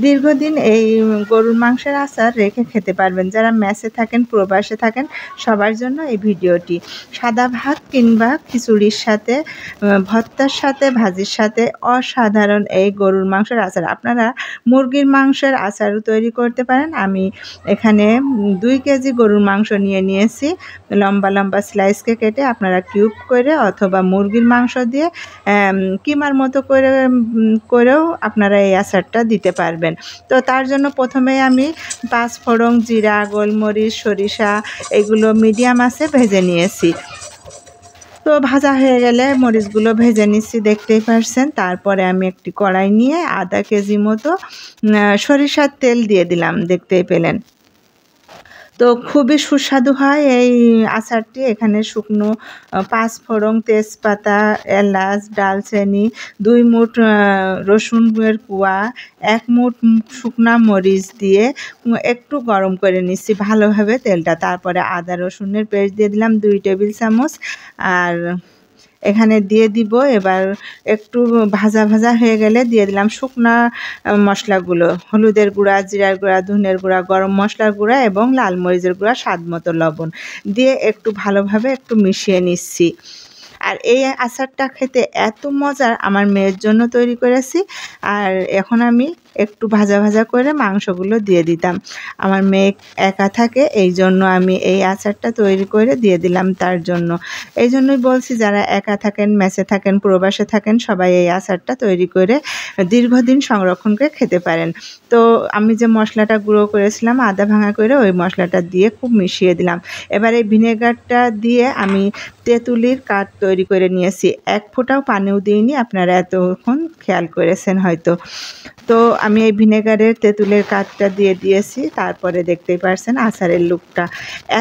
দীর্ঘদিন এই গরুর মাংসের আচার রেখে খেতে পারবেন। যারা মেসে থাকেন, প্রবাসে থাকেন, সবার জন্য এই ভিডিওটি। সাদা ভাত কিংবা খিচুড়ির সাথে, ভর্তার সাথে, ভাজির সাথে অসাধারণ এই গরুর মাংসের আচার। আপনারা মুরগির মাংসের আচারও তৈরি করতে পারেন। আমি এখানে 2 কেজি গরুর মাংস নিয়েছি। লম্বা লম্বা স্লাইসকে কেটে আপনারা কিউব করে অথবা মুরগির মাংস দিয়ে কিমার মতো করেও আপনারা এই আচারটা দিতে পারবেন। তো তার জন্য প্রথমে আমি 5 ফোড়ন, জিরা, গোলমরিচ, সরিষা এগুলো মিডিয়াম আঁচে ভেজে নিয়েছি। তো ভাজা হয়ে গেলে মরিচগুলো ভেজে নিচ্ছি, দেখতেই পারছেন। তারপরে আমি একটি কড়াই নিয়ে আধা কেজি মতো সরিষার তেল দিয়ে দিলাম, দেখতেই পেলেন। তো খুবই সুস্বাদু হয় এই আচারটি। এখানে শুকনো 5 ফোড়ন, তেজপাতা, এলাচ, দারচিনি, 2 মুঠ রসুনের কোয়া, 1 মুঠ শুকনা মরিচ দিয়ে একটু গরম করে নিচ্ছি ভালোভাবে তেলটা। তারপরে আদা রসুনের পেস্ট দিয়ে দিলাম 2 টেবিল চামচ। আর এখানে দিয়ে দিব এবার একটু ভাজা হয়ে গেলে দিয়ে দিলাম শুকনা মশলাগুলো, হলুদের গুঁড়া, জিরার গুঁড়া, ধনের গুঁড়া, গরম মশলার গুঁড়া এবং লাল মরিচের গুঁড়া, স্বাদ মতো লবণ দিয়ে একটু ভালোভাবে একটু মিশিয়ে নিচ্ছি। আর এই আচারটা খেতে এত মজার, আমার মেয়ের জন্য তৈরি করেছি। আর এখন আমি একটু ভাজা করে মাংসগুলো দিয়ে দিতাম। আমার মেয়ে একা থাকে, এই জন্য আমি এই আচারটা তৈরি করে দিয়ে দিলাম তার জন্য। এই জন্যই বলছি, যারা একা থাকেন, মেসে থাকেন, প্রবাসে থাকেন, সবাই এই আচারটা তৈরি করে দীর্ঘদিন সংরক্ষণ করে খেতে পারেন। তো আমি যে মশলাটা গুঁড়ো করেছিলাম আদা ভাঙা করে, ওই মশলাটা দিয়ে খুব মিশিয়ে দিলাম। এবার এই ভিনেগারটা দিয়ে আমি তেঁতুলির কাঠ তৈরি করে নিয়েছি। 1 ফোঁটাও পানিও দিইনি, আপনারা এতক্ষণ খেয়াল করেছেন হয়তো। তো আমি এই ভিনেগারের তেঁতুলের কাঠটা দিয়ে দিয়েছি। তারপরে দেখতেই পারছেন আচারের লুকটা।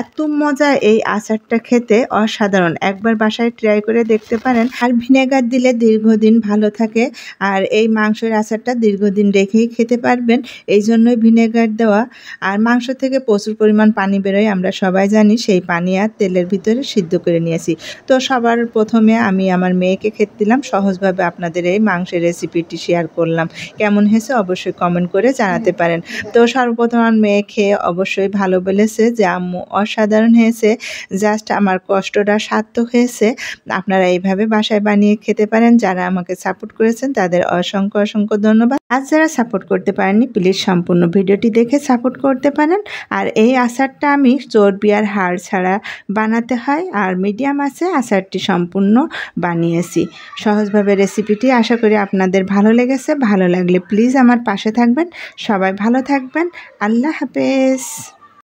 এত মজা এই আচারটা খেতে, অসাধারণ। একবার বাসায় ট্রাই করে দেখতে পারেন। আর ভিনেগার দিলে দীর্ঘদিন ভালো থাকে। আর এই মাংসের আচারটা দীর্ঘদিন রেখেই খেতে পারবেন, এই জন্যই ভিনেগার দেওয়া। আর মাংস থেকে প্রচুর পরিমাণ পানি বেরোয়, আমরা সবাই জানি। সেই পানি আর তেলের ভিতরে সিদ্ধ করে নিয়েছি। তো সবার প্রথমে আমি আমার মেয়েকে খেতে দিলাম। সহজভাবে আপনাদের এই মাংসের রেসিপিটি শেয়ার করলাম। কেমন হয়েছে অবশ্যই কমেন্ট করে জানাতে পারেন। তো সর্বপ্রথম আমার মেয়ে খেয়ে অবশ্যই ভালো বলেছে যে আম্মু অসাধারণ হয়েছে, জাস্ট আমার কষ্টটা সার্থক হয়েছে। আপনারা এইভাবে বাসায় বানিয়ে খেতে পারেন। যারা আমাকে সাপোর্ট করেছেন তাদের অসংখ্য ধন্যবাদ। আর যারা সাপোর্ট করতে পারেননি, প্লিজ সম্পূর্ণ ভিডিওটি দেখে সাপোর্ট করতে পারেন। আর এই আচারটা আমি চর্বি আর হাড় ছাড়া বানাতে হয়, আর মিডিয়াম আছে আচারটি সম্পূর্ণ বানিয়েছি সহজভাবে। রেসিপিটি আশা করি আপনাদের ভালো লেগেছে। ভালো লাগলে প্লিজ আমার পাশে থাকবেন। সবাই ভালো থাকবেন। আল্লাহ হাফেজ।